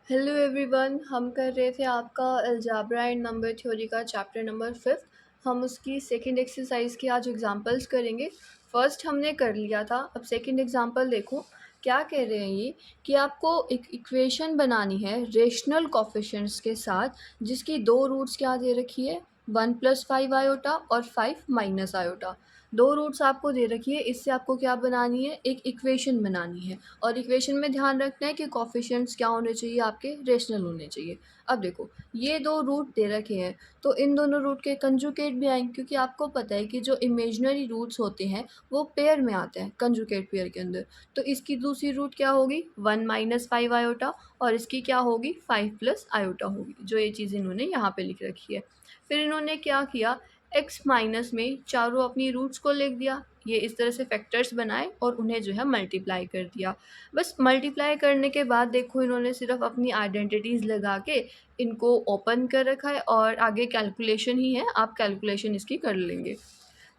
Hello everyone, हम कर रहे थे आपका अलजेब्रा एंड नंबर थ्योरी का चैप्टर नंबर 5। हम उसकी सेकंड एक्सरसाइज के आज एग्जांपल्स करेंगे। फर्स्ट हमने कर लिया था, अब सेकंड एग्जांपल देखो। क्या कह रहे हैं ये कि आपको एक इक्वेशन बनानी है रेशनल कोफिशिएंट्स के साथ, जिसकी दो रूट्स क्या दे रखी है, 1+5 आयोटा और 5 माइनस आयोटा। दो रूट्स आपको दे रखी है, इससे आपको क्या बनानी है, एक इक्वेशन बनानी है। और इक्वेशन में ध्यान रखना है कि कोफिशिएंट्स क्या होने चाहिए, आपके रेशनल होने चाहिए। अब देखो, ये दो रूट दे रखे हैं, तो इन दोनों रूट के कंजुगेट भी आएंगे, क्योंकि आपको पता है कि जो इमेजिनरी रूट्स होते हैं वो पेयर में आते हैं कंजुगेट पेयर के अंदर। तो इसकी दूसरी रूट क्या होगी, 1-5 आयोटा, और इसकी क्या होगी, 5 + आयोटा होगी। जो ये चीज़ इन्होंने यहाँ पे लिख रखी है। फिर इन्होंने क्या किया, x माइनस में चारों अपनी रूट्स को लिख दिया। ये इस तरह से फैक्टर्स बनाए और उन्हें जो है मल्टीप्लाई कर दिया। बस मल्टीप्लाई करने के बाद देखो, इन्होंने सिर्फ अपनी आइडेंटिटीज़ लगा के इनको ओपन कर रखा है, और आगे कैलकुलेशन ही है, आप कैलकुलेशन इसकी कर लेंगे।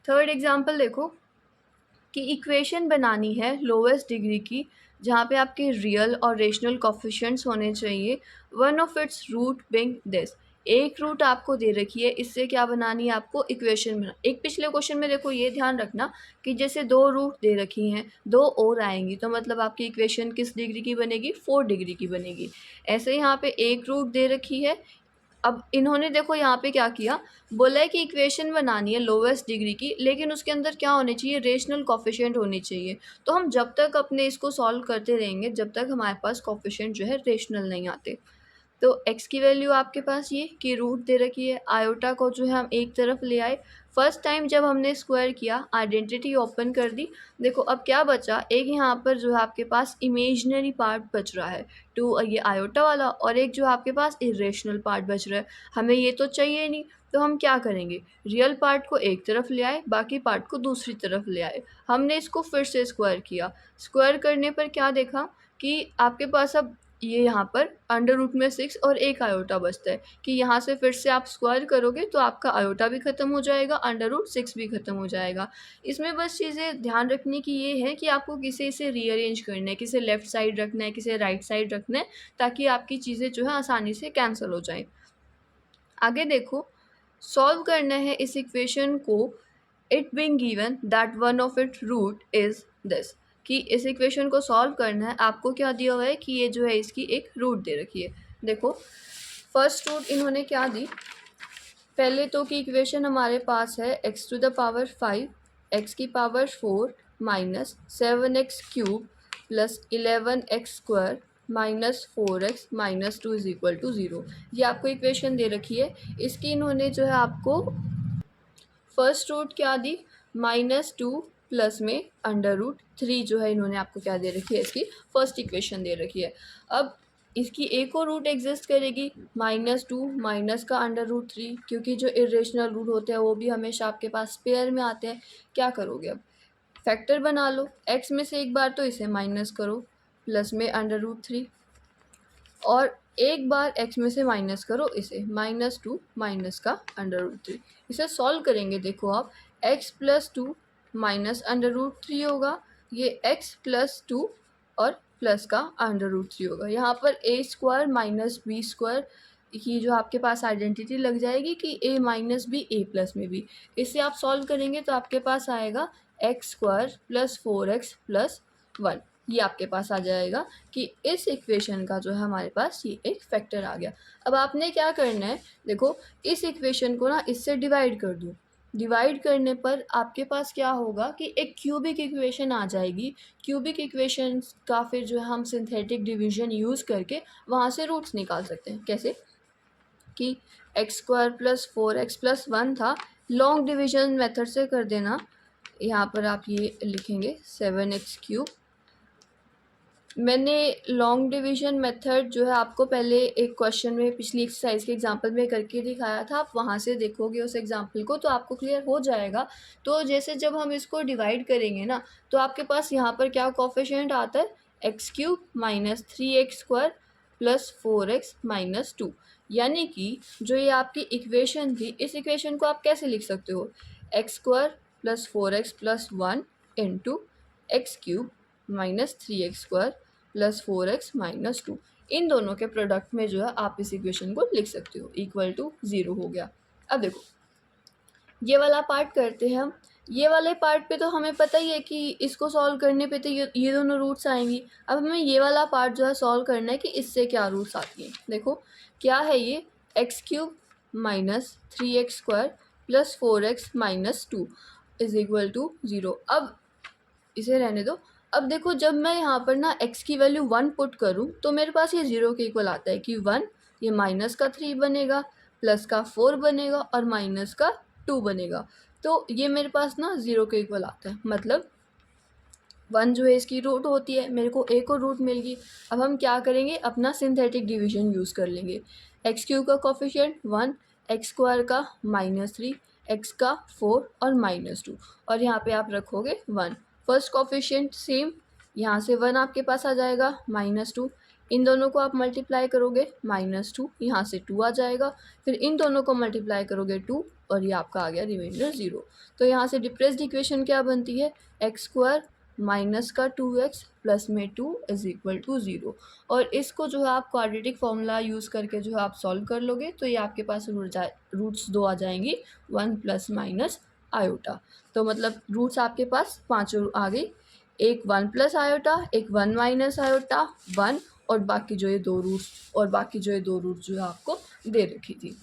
थर्ड एग्जांपल देखो कि इक्वेशन बनानी है लोवेस्ट डिग्री की, जहाँ पे आपके रियल और रेशनल कोफिशिएंट्स होने चाहिए। One of its root being this, एक रूट आपको दे रखी है, इससे क्या बनानी है आपको, इक्वेशन बना। एक पिछले क्वेश्चन में देखो, ये ध्यान रखना कि जैसे दो रूट दे रखी हैं, दो और आएंगी, तो मतलब आपकी इक्वेशन किस डिग्री की बनेगी, 4 डिग्री की बनेगी। ऐसे यहाँ पे एक रूट दे रखी है। अब इन्होंने देखो यहाँ पे क्या किया, बोला है कि इक्वेशन बनानी है लोवेस्ट डिग्री की, लेकिन उसके अंदर क्या होने चाहिए, रेशनल कोफिशिएंट होने चाहिए। तो हम जब तक अपने इसको सॉल्व करते रहेंगे, जब तक हमारे पास कोफिशिएंट जो है रेशनल नहीं आते। तो x की वैल्यू आपके पास ये कि रूट दे रखी है, आयोटा को जो है हम एक तरफ ले आए। फर्स्ट टाइम जब हमने स्क्वायर किया, आइडेंटिटी ओपन कर दी। देखो अब क्या बचा, एक यहाँ पर जो है आपके पास इमेजिनरी पार्ट बच रहा है, टू ये आयोटा वाला, और एक जो आपके पास इरेशनल पार्ट बच रहा है। हमें ये तो चाहिए नहीं, तो हम क्या करेंगे, रियल पार्ट को एक तरफ ले आए, बाकी पार्ट को दूसरी तरफ ले आए। हमने इसको फिर से स्क्वायर किया। स्क्वायर करने पर क्या देखा कि आपके पास अब ये यहाँ पर अंडर रूट में 6 और एक आयोटा बचता है, कि यहाँ से फिर से आप स्क्वायर करोगे तो आपका आयोटा भी ख़त्म हो जाएगा, अंडर रूट 6 भी ख़त्म हो जाएगा। इसमें बस चीज़ें ध्यान रखने की ये है कि आपको किसे इसे रीअरेंज करना है, किसे लेफ़्ट साइड रखना है, किसे राइट साइड रखना है, ताकि आपकी चीज़ें जो है आसानी से कैंसिल हो जाएँ। आगे देखो, सॉल्व करना है इस इक्वेशन को, it being given that one of it root is this, कि इस इक्वेशन को सॉल्व करना है। आपको क्या दिया हुआ है कि ये जो है इसकी एक रूट दे रखी है। देखो फर्स्ट रूट इन्होंने क्या दी, पहले तो की इक्वेशन हमारे पास है x⁵ x⁴ minus 7x³ plus 11x² minus 4x minus 2 is equal to 0। ये आपको इक्वेशन दे रखी है। इसकी इन्होंने जो है आपको फर्स्ट रूट क्या दी, -2 प्लस में √3 जो है इन्होंने आपको क्या दे रखी है, इसकी फर्स्ट इक्वेशन दे रखी है। अब इसकी एक और रूट एग्जिस्ट करेगी, -2 माइनस का √3, क्योंकि जो इरेशनल रूट होते हैं वो भी हमेशा आपके पास पेयर में आते हैं। क्या करोगे, अब फैक्टर बना लो, x में से एक बार तो इसे माइनस करो, प्लस में √3, और एक बार x में से माइनस करो इसे, -2 माइनस का √3। इसे सॉल्व करेंगे, देखो आप x + 2 माइनस √3 होगा, ये x + 2 और प्लस का √3 होगा। यहाँ पर a² माइनस b² की जो आपके पास आइडेंटिटी लग जाएगी कि a माइनस b a+ में भी। इसे आप सॉल्व करेंगे तो आपके पास आएगा x² + 4x + 1। ये आपके पास आ जाएगा कि इस इक्वेशन का जो है हमारे पास ये एक फैक्टर आ गया। अब आपने क्या करना है, देखो इस इक्वेशन को ना इससे डिवाइड कर दो। डिवाइड करने पर आपके पास क्या होगा कि एक क्यूबिक इक्वेशन आ जाएगी। क्यूबिक इक्वेशन का फिर जो है हम सिंथेटिक डिवीजन यूज़ करके वहाँ से रूट्स निकाल सकते हैं। कैसे कि x² + 4x + 1 था, लॉन्ग डिवीजन मेथड से कर देना। यहाँ पर आप ये लिखेंगे 7x³ मैंने लॉन्ग डिवीजन मेथड जो है आपको पहले एक क्वेश्चन में पिछली एक्सरसाइज के एग्जांपल में करके दिखाया था, आप वहाँ से देखोगे उस एग्जांपल को तो आपको क्लियर हो जाएगा। तो जैसे जब हम इसको डिवाइड करेंगे ना, तो आपके पास यहाँ पर क्या कोफिशिएंट आता है, x³ minus 3x² plus 4x minus 2। यानी कि जो ये आपकी इक्वेशन थी, इस इक्वेशन को आप कैसे लिख सकते हो, x² + 4x + 1 into x³ minus 3x² plus 4x minus 2। इन दोनों के प्रोडक्ट में जो है आप इस इक्वेशन को लिख सकते हो, इक्वल टू 0 हो गया। अब देखो ये वाला पार्ट करते हैं हम। ये वाले पार्ट पे तो हमें पता ही है कि इसको सॉल्व करने पे तो ये दोनों रूट्स आएंगी। अब हमें ये वाला पार्ट जो है सॉल्व करना है कि इससे क्या रूट्स आती हैं। देखो क्या है ये, x cube minus 3x² plus 4x minus 2 is equal to 0। अब इसे रहने दो। अब देखो जब मैं यहाँ पर ना x की वैल्यू 1 पुट करूँ तो मेरे पास ये 0 के इक्वल आता है कि 1, ये माइनस का 3 बनेगा, प्लस का 4 बनेगा और माइनस का 2 बनेगा। तो ये मेरे पास ना 0 के इक्वल आता है, मतलब 1 जो है इसकी रूट होती है, मेरे को एक और रूट मिल गई। अब हम क्या करेंगे, अपना सिंथेटिक डिवीजन यूज़ कर लेंगे। एक्स क्यूब का कोफिशिएंट 1, एक्स स्क्वायर का -3, एक्स का 4 और -2, और यहाँ पे आप रखोगे 1। फर्स्ट कोफिशिएंट सेम, यहाँ से 1 आपके पास आ जाएगा, -2, इन दोनों को आप मल्टीप्लाई करोगे -2, यहाँ से 2 आ जाएगा, फिर इन दोनों को मल्टीप्लाई करोगे 2 और ये आपका आ गया रिमाइंडर 0। तो यहाँ से डिप्रेस्ड इक्वेशन क्या बनती है, एक्स स्क्वायर माइनस का 2x प्लस में 2 इज इक्वल टू 0। और इसको जो है आप क्वाड्रेटिक फॉर्मूला यूज़ करके जो है आप सॉल्व कर लोगे तो ये आपके पास रूट्स 2 आ जाएंगी, 1 प्लस माइनस आयोटा। तो मतलब रूट्स आपके पास 5 आ गई, एक 1 प्लस आयोटा, एक 1 माइनस आयोटा, 1, और बाकी जो ये दो रूट्स जो है आपको दे रखी थी।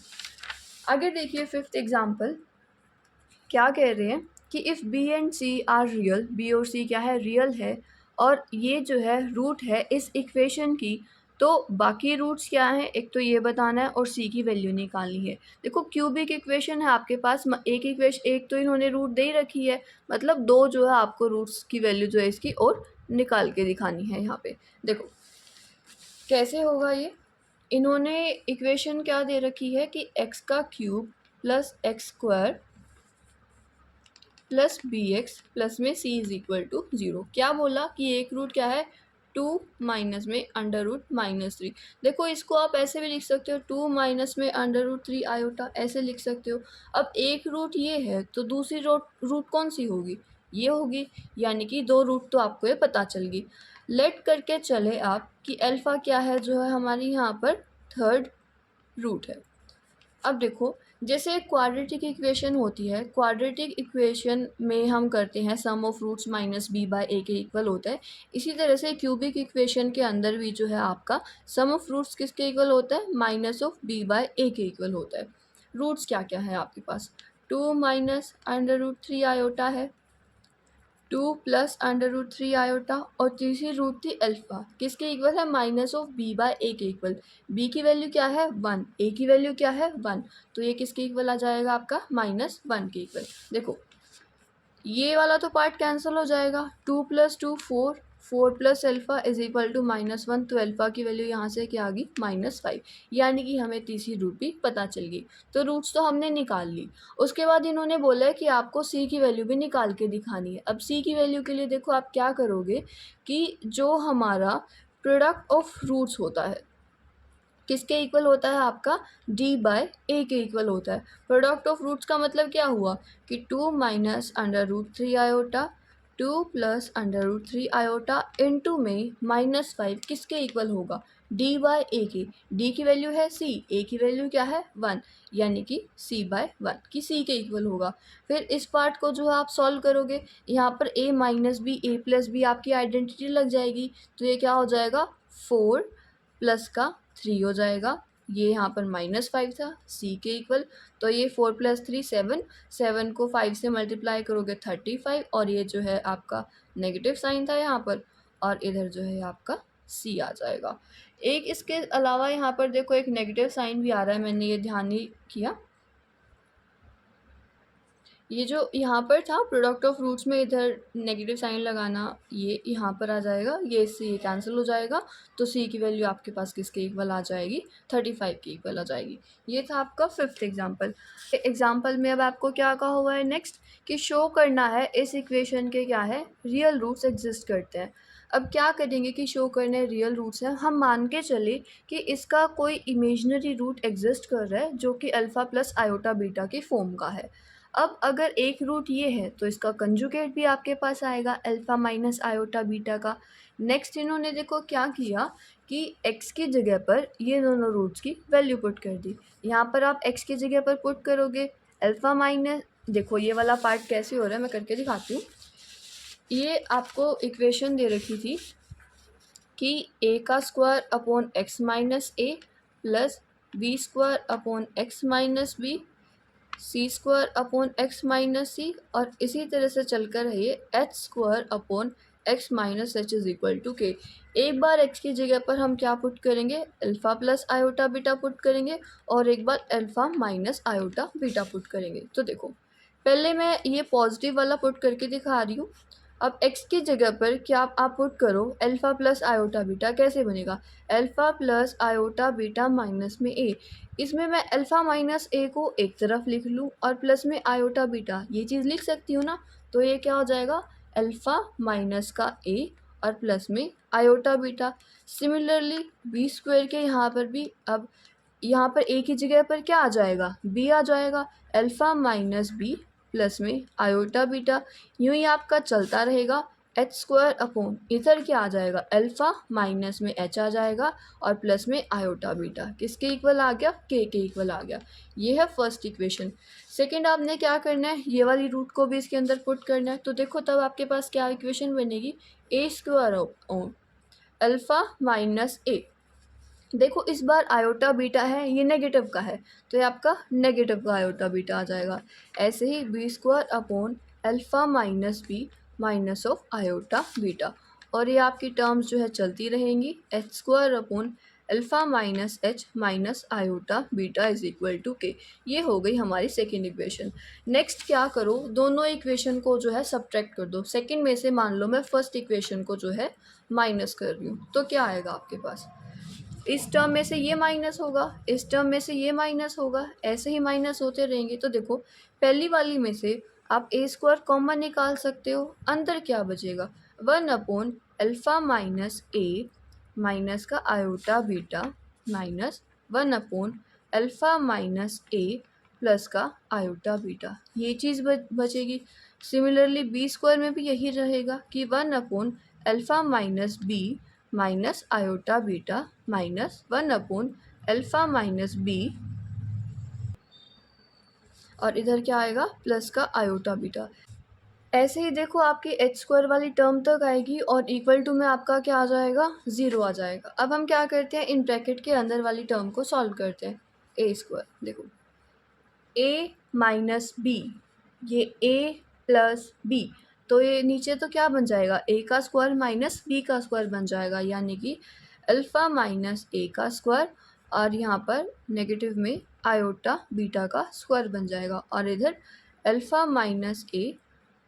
आगे देखिए फिफ्थ एग्जाम्पल क्या कह रहे हैं कि if B and C are real, B और सी क्या है, रियल है, और ये जो है रूट है इस इक्वेशन की, तो बाकी रूट्स क्या हैं, एक तो ये बताना है और सी की वैल्यू निकालनी है। देखो क्यूबिक इक्वेशन है आपके पास, एक तो इन्होंने रूट दे ही रखी है, मतलब दो जो है आपको रूट्स की वैल्यू जो है इसकी और निकाल के दिखानी है। यहाँ पे देखो कैसे होगा ये, इन्होंने इक्वेशन क्या दे रखी है कि एक्स का cube plus x square plus b x plus में सी इज इक्वल टू 0। क्या बोला कि एक रूट क्या है, 2 माइनस में अंडर रूट -3। देखो इसको आप ऐसे भी लिख सकते हो, 2 माइनस में अंडर रूट 3 आयोटा, ऐसे लिख सकते हो। अब एक रूट ये है तो दूसरी रूट कौन सी होगी, ये होगी, यानी कि दो रूट तो आपको ये पता चल गई। लेट करके चले आप कि अल्फ़ा क्या है, जो है हमारी यहाँ पर थर्ड रूट है। अब देखो जैसे क्वाड्रेटिक इक्वेशन होती है, क्वाड्रेटिक इक्वेशन में हम करते हैं sum of roots minus B by A के इक्वल होता है। इसी तरह से क्यूबिक इक्वेशन के अंदर भी जो है आपका सम ऑफ रूट्स किसके इक्वल होता है, minus of B by A के इक्वल होता है। रूट्स क्या क्या है आपके पास, 2 माइनस अंडर रूट 3 आयोटा है, 2 प्लस अंडर रूट 3 आयोटा, और तीसरी रूट थी अल्फा, किसके इक्वल है, minus of B by A के इक्वल। बी की वैल्यू क्या है 1, ए की वैल्यू क्या है 1, तो ये किसके इक्वल आ जाएगा आपका -1 के इक्वल। देखो ये वाला तो पार्ट कैंसिल हो जाएगा, 2 plus 2 4, 4 plus alpha is equal to -1, तो अल्फ़ा की वैल्यू यहाँ से क्या आ गई -5, यानी कि हमें तीसरी रूट भी पता चल गई। तो रूट्स तो हमने निकाल ली। उसके बाद इन्होंने बोला है कि आपको सी की वैल्यू भी निकाल के दिखानी है। अब सी की वैल्यू के लिए देखो आप क्या करोगे कि जो हमारा प्रोडक्ट ऑफ रूट्स होता है किसके इक्वल होता है आपका, डी बाय ए के इक्वल होता है। प्रोडक्ट ऑफ रूट्स का मतलब क्या हुआ कि 2 minus under root 3 iota, 2 plus under root 3 iota into में -5 किसके इक्वल होगा, डी बाय ए के। डी की वैल्यू है सी, ए की वैल्यू क्या है 1, यानी कि सी बाय 1 की सी के इक्वल होगा। फिर इस पार्ट को जो है आप सॉल्व करोगे, यहाँ पर ए माइनस बी ए प्लस बी आपकी आइडेंटिटी लग जाएगी, तो ये क्या हो जाएगा 4 प्लस का 3 हो जाएगा, ये यहाँ पर -5 था सी के इक्वल, तो ये 4 प्लस 3 7, 7 को 5 से मल्टीप्लाई करोगे 35, और ये जो है आपका नेगेटिव साइन था यहाँ पर, और इधर जो है आपका सी आ जाएगा। एक इसके अलावा यहाँ पर देखो एक नेगेटिव साइन भी आ रहा है, मैंने ये ध्यान नहीं किया। ये जो यहाँ पर था प्रोडक्ट ऑफ रूट्स में इधर नेगेटिव साइन लगाना, ये यहाँ पर आ जाएगा, ये इससे ये कैंसिल हो जाएगा, तो सी की वैल्यू आपके पास किसके इक्वल आ जाएगी, 35 के इक्वल आ जाएगी। ये था आपका फिफ्थ एग्जांपल। एग्जांपल में अब आपको क्या कहा हुआ है नेक्स्ट, कि शो करना है इस इक्वेशन के क्या है, रियल रूट्स एग्जिस्ट करते हैं। अब क्या करेंगे कि शो करने रियल रूट्स हैं, हम मान के चले कि इसका कोई इमेजनरी रूट एग्जिस्ट कर रहा है जो कि अल्फ़ा प्लस आयोटा बीटा की फॉर्म का है। अब अगर एक रूट ये है तो इसका कंजुगेट भी आपके पास आएगा अल्फ़ा माइनस आयोटा बीटा का। नेक्स्ट इन्होंने देखो क्या किया कि x की जगह पर ये दोनों रूट्स की वैल्यू पुट कर दी। यहाँ पर आप x की जगह पर पुट करोगे अल्फ़ा माइनस, देखो ये वाला पार्ट कैसे हो रहा है मैं करके दिखाती हूँ। ये आपको इक्वेशन दे रखी थी कि a का square upon x minus A plus B square upon x minus B, C square upon x minus C, और इसी तरह से चलकर है ये H square upon x minus H is equal to K. एक बार एक्स की जगह पर हम क्या पुट करेंगे, alpha plus iota beta put करेंगे, और एक बार alpha minus iota beta put करेंगे। तो देखो पहले मैं ये पॉजिटिव वाला पुट करके दिखा रही हूँ। अब x की जगह पर क्या आप पुट करो अल्फ़ा प्लस आयोटा बीटा, कैसे बनेगा, alpha plus iota beta minus में a। इसमें मैं अल्फ़ा माइनस ए को एक तरफ लिख लूँ और प्लस में आयोटा बीटा ये चीज़ लिख सकती हूँ ना। तो ये क्या हो जाएगा, अल्फ़ा माइनस का ए और प्लस में iota beta. Similarly b square के यहाँ पर भी, अब यहाँ पर ए की जगह पर क्या आ जाएगा, बी आ जाएगा, अल्फ़ा माइनस बी प्लस में आयोटा बीटा। यूँ ही आपका चलता रहेगा, एच स्क्वायर अपॉन इधर क्या आ जाएगा, अल्फ़ा माइनस में एच आ जाएगा और प्लस में आयोटा बीटा किसके इक्वल आ गया, के इक्वल आ गया। ये है फर्स्ट इक्वेशन। सेकंड आपने क्या करना है, ये वाली रूट को भी इसके अंदर पुट करना है। तो देखो तब आपके पास क्या इक्वेशन बनेगी, ए स्क्वायर अपॉन अल्फ़ा माइनस ए। देखो इस बार आयोटा बीटा है, ये नेगेटिव का है, तो ये आपका नेगेटिव का आयोटा बीटा आ जाएगा। ऐसे ही B square upon alpha minus B minus of iota beta, और ये आपकी टर्म्स जो है चलती रहेंगी, H square upon alpha minus H minus iota beta is equal to K. ये हो गई हमारी सेकेंड इक्वेशन। नेक्स्ट क्या करो, दोनों इक्वेशन को जो है सब्ट्रैक्ट कर दो। सेकेंड में से मान लो मैं फर्स्ट इक्वेशन को जो है माइनस कर रही हूँ, तो क्या आएगा आपके पास, इस टर्म में से ये माइनस होगा, इस टर्म में से ये माइनस होगा, ऐसे ही माइनस होते रहेंगे। तो देखो पहली वाली में से आप ए स्क्वायर कॉमन निकाल सकते हो, अंदर क्या बचेगा, 1 upon alpha minus A minus का iota beta minus 1 upon alpha minus A plus का आयोटा बीटा, ये चीज़ बचेगी। सिमिलरली बी स्क्वायर में भी यही रहेगा कि 1 upon alpha minus B minus iota beta minus 1 upon alpha minus b, और इधर क्या आएगा, प्लस का आयोटा बीटा। ऐसे ही देखो आपकी एच स्क्वायर वाली टर्म तक आएगी और इक्वल टू में आपका क्या आ जाएगा, 0 आ जाएगा। अब हम क्या करते हैं, इन ब्रैकेट के अंदर वाली टर्म को सॉल्व करते हैं। ए स्क्वायर, देखो ए माइनस बी, ये ए प्लस बी, तो ये नीचे तो क्या बन जाएगा, ए का स्क्वायर माइनस बी का स्क्वायर बन जाएगा, यानी कि अल्फ़ा माइनस ए का स्क्वायर, और यहाँ पर नेगेटिव में आयोटा बीटा का स्क्वायर बन जाएगा, और इधर अल्फ़ा माइनस ए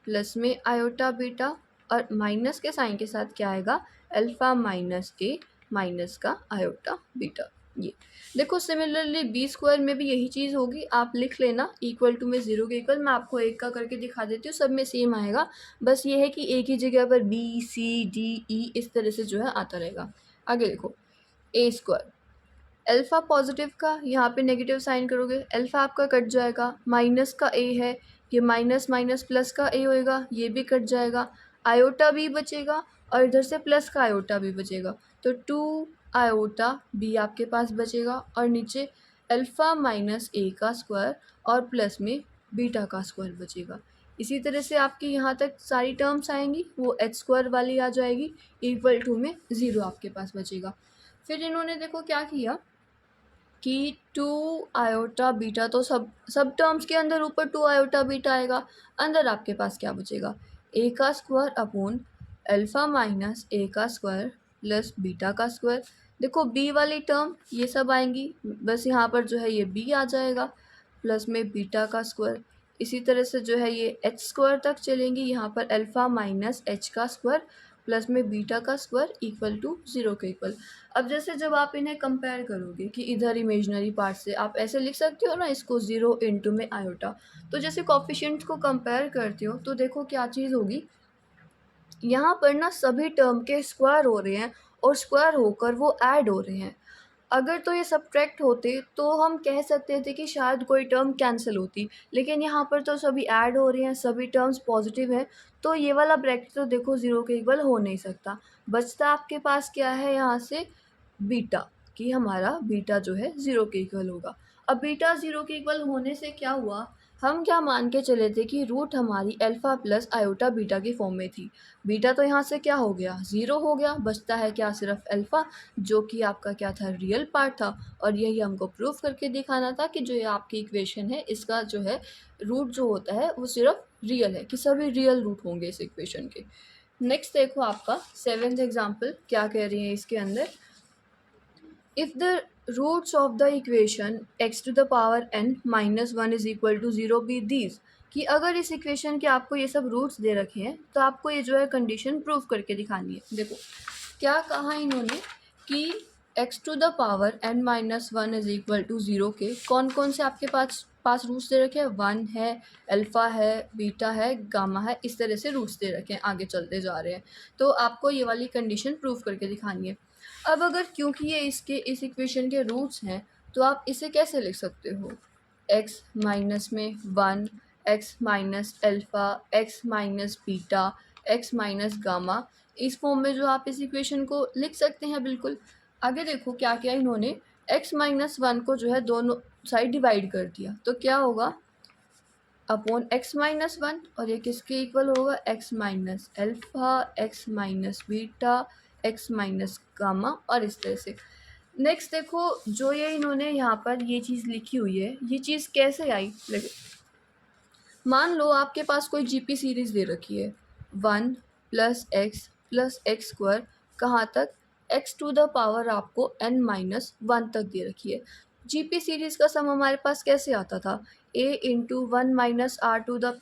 प्लस में आयोटा बीटा, और माइनस के साइन के साथ क्या आएगा, अल्फ़ा माइनस ए माइनस का आयोटा बीटा। ये देखो सिमिलरली बी स्क्वायर में भी यही चीज़ होगी, आप लिख लेना इक्वल टू में 0 के इक्वल। मैं आपको एक का करके दिखा देती हूँ, सब में सेम आएगा, बस ये है कि ए की जगह पर बी सी डी ई इस तरह से जो है आता रहेगा। आगे देखो ए स्क्वायर, अल्फ़ा पॉजिटिव का यहाँ पे नेगेटिव साइन करोगे, अल्फ़ा आपका कट जाएगा, माइनस का ए है, ये माइनस माइनस प्लस का ए होएगा, ये भी कट जाएगा, आयोटा भी बचेगा और इधर से प्लस का आयोटा भी बचेगा, तो 2 आयोटा बी आपके पास बचेगा, और नीचे अल्फ़ा माइनस ए का स्क्वायर और प्लस में बीटा का स्क्वायर बचेगा। इसी तरह से आपकी यहाँ तक सारी टर्म्स आएंगी, वो एच स्क्वायर वाली आ जाएगी, इक्वल टू में 0 आपके पास बचेगा। फिर इन्होंने देखो क्या किया कि 2 आयोटा बीटा, तो सब टर्म्स के अंदर ऊपर 2 आयोटा बीटा आएगा, अंदर आपके पास क्या बचेगा, ए का स्क्वायर अपॉन अल्फ़ा माइनस ए का स्क्वायर प्लस बीटा का स्क्वायर। देखो बी वाली टर्म ये सब आएंगी, बस यहाँ पर जो है ये बी आ जाएगा प्लस में बीटा का स्क्वायर। इसी तरह से जो है ये एच स्क्वायर तक चलेंगी, यहाँ पर अल्फ़ा माइनस एच का स्क्वायर प्लस में बीटा का स्क्वायर इक्वल टू 0 के इक्वल। अब जैसे जब आप इन्हें कंपेयर करोगे कि इधर इमेजनरी पार्ट से आप ऐसे लिख सकते हो ना इसको, 0 इंटू में आयोटा, तो जैसे कॉफिशिएंट्स को कंपेयर करते हो तो देखो क्या चीज़ होगी, यहाँ पर ना सभी टर्म के स्क्वायर हो रहे हैं और स्क्वायर होकर वो ऐड हो रहे हैं। अगर तो ये सब्ट्रैक्ट होते तो हम कह सकते थे कि शायद कोई टर्म कैंसिल होती, लेकिन यहाँ पर तो सभी ऐड हो रहे हैं, सभी टर्म्स पॉजिटिव हैं, तो ये वाला ब्रैकेट तो देखो 0 के इक्वल हो नहीं सकता। बचता आपके पास क्या है यहाँ से, बीटा, कि हमारा बीटा जो है 0 के इक्वल होगा। अब बीटा 0 के इक्वल होने से क्या हुआ, हम क्या मान के चले थे कि रूट हमारी अल्फ़ा प्लस आयोटा बीटा के फॉर्म में थी। बीटा तो यहाँ से क्या हो गया, 0 हो गया, बचता है क्या, सिर्फ अल्फ़ा, जो कि आपका क्या था, रियल पार्ट था। और यही हमको प्रूफ करके दिखाना था कि जो ये आपकी इक्वेशन है इसका जो है रूट जो होता है वो सिर्फ रियल है, कि सभी रियल रूट होंगे इस इक्वेशन के। नेक्स्ट देखो आपका 7th एग्जाम्पल क्या कह रही है इसके अंदर, if the roots of the equation x to the power n minus 1 is equal to 0 be these, कि अगर इस इक्वेशन के आपको ये सब रूट्स दे रखे हैं तो आपको ये जो है कंडीशन प्रूफ करके दिखानी है। देखो क्या कहा इन्होंने कि x to the power n minus 1 is equal to 0 के कौन कौन से आपके पास रूट्स दे रखे हैं, 1 है, अल्फ़ा है, बीटा है, गामा है, इस तरह से रूट्स दे रखे हैं, आगे चलते जा रहे हैं। तो आपको ये वाली कंडीशन प्रूफ करके दिखानी है। अब अगर क्योंकि ये इसके इस इक्वेशन के रूट्स हैं तो आप इसे कैसे लिख सकते हो, x माइनस में 1, x minus alpha, x minus beta, x minus gamma, इस फॉर्म में जो आप इस इक्वेशन को लिख सकते हैं बिल्कुल। आगे देखो क्या किया इन्होंने, x माइनस 1 को जो है दोनों साइड डिवाइड कर दिया, तो क्या होगा, अपॉन x माइनस 1, और ये किसके इक्वल होगा, x minus alpha, x minus beta, x minus gamma, और इस तरह से। नेक्स्ट देखो जो ये इन्होंने यहाँ पर ये चीज़ लिखी हुई है, ये चीज़ कैसे आई, मान लो आपके पास कोई जीपी सीरीज़ दे रखी है 1 प्लस एक्स स्क्वायर, कहाँ तक, x टू द पावर आपको n माइनस 1 तक दे रखी है। जीपी सीरीज़ का सम हमारे पास कैसे आता था, a into 1 minus r to the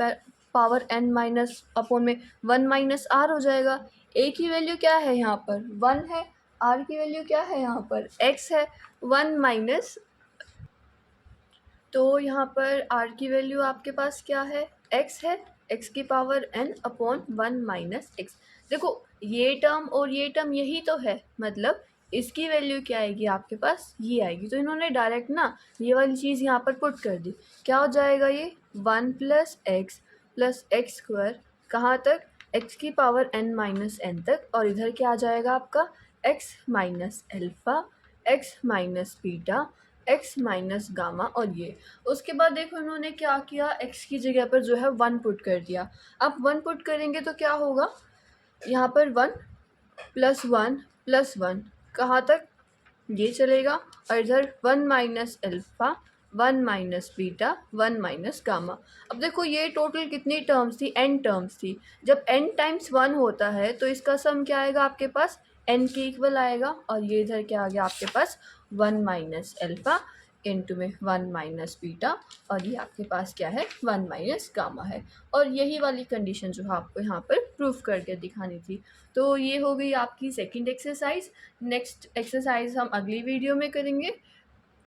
power n minus upon में 1 माइनस आर हो जाएगा। a की वैल्यू क्या है यहाँ पर 1 है, r की वैल्यू क्या है यहाँ पर x है, 1 माइनस, तो यहाँ पर r की वैल्यू आपके पास क्या है, x है, x की power n upon 1 minus x. देखो ये टर्म और ये टर्म यही तो है, मतलब इसकी वैल्यू क्या आएगी आपके पास, ये आएगी। तो इन्होंने डायरेक्ट ना ये वाली चीज़ यहाँ पर पुट कर दी, क्या हो जाएगा ये 1 प्लस एक्स स्क्वायर, कहाँ तक, x की पावर n माइनस एन तक, और इधर क्या आ जाएगा आपका x minus alpha, x minus beta, x minus gamma, और ये उसके बाद देखो इन्होंने क्या किया, x की जगह पर जो है 1 पुट कर दिया। अब 1 पुट करेंगे तो क्या होगा, यहाँ पर 1 प्लस वन कहाँ तक, ये चलेगा, और इधर 1 minus alpha, 1 minus beta, 1 minus gamma. अब देखो ये टोटल कितनी टर्म्स थी, n टर्म्स थी। जब n टाइम्स 1 होता है तो इसका सम क्या आएगा आपके पास, n के इक्वल आएगा, और ये इधर क्या आ गया आपके पास 1 माइनस अल्फ़ा इंटू में 1 माइनस बीटा, और ये आपके पास क्या है 1 माइनस गामा है। और यही वाली कंडीशन जो है आपको यहाँ पर प्रूफ करके दिखानी थी। तो ये हो गई आपकी सेकंड एक्सरसाइज। नेक्स्ट एक्सरसाइज हम अगली वीडियो में करेंगे।